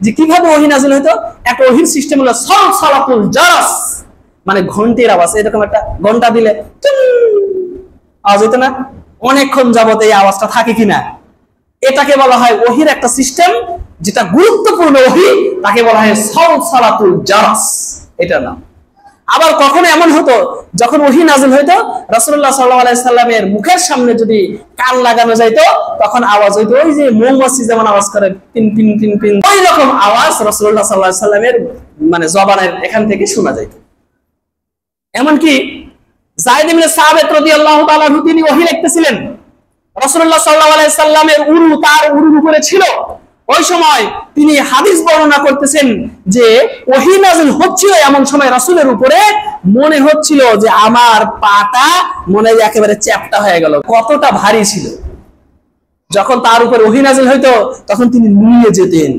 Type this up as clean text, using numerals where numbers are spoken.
যে কিভাবে ওহী নাযিল হতো। একটা ওহীর সিস্টেম হলো সালসালাতুল জারাস, মানে ঘন্টির আওয়াজ। এরকম একটা ঘন্টা দিলে আওয়াজ হইতো না, অনেকক্ষণ যাবত এই আওয়াজটা থাকে কিনা, এটাকে বলা হয় ওহীর একটা সিস্টেম, যেটা গুরুত্বপূর্ণ ওহী, তাকে বলা হয় সালসালাতুল জারাস, এটার নাম। আবার কখনো এমন হতো যখন ওহী নাযিল হইতো, রাসূলুল্লাহ সাল্লাল্লাহু আলাইহি সাল্লামের মুখের সামনে যদি কান লাগানো যাইতো, তখন আওয়াজ হইতো ওই যে মৌমাছি যেমন আওয়াজ করে পিন পিন পিন পিন, ওই রকম আওয়াজ রাসূলুল্লাহ সাল্লাল্লাহু আলাইহি সাল্লামের মানে জবানের এখান থেকে শোনা যাইতো। এমনকি যায়েদ ইবনে সাবিত রাদিয়াল্লাহু তাআলা তিনি ওহী লিখতেছিলেন, রাসূলুল্লাহ সাল্লাল্লাহু আলাইহি সাল্লামের উরু তার উরুর উপরে ছিল। ওই সময় তিনি হাদিস বর্ণনা করতেছেন যে ওহী নাযিল হচ্ছিল, এমন সময় রাসূলের উপরে মনে হচ্ছিল যে আমার পাটা মনে হয় একেবারে চ্যাপ্টা হয়ে গেল, কতটা ভারী ছিল। যখন তার উপর ওহী নাযিল হইতো তখন তিনি নুয়ে যেতেন।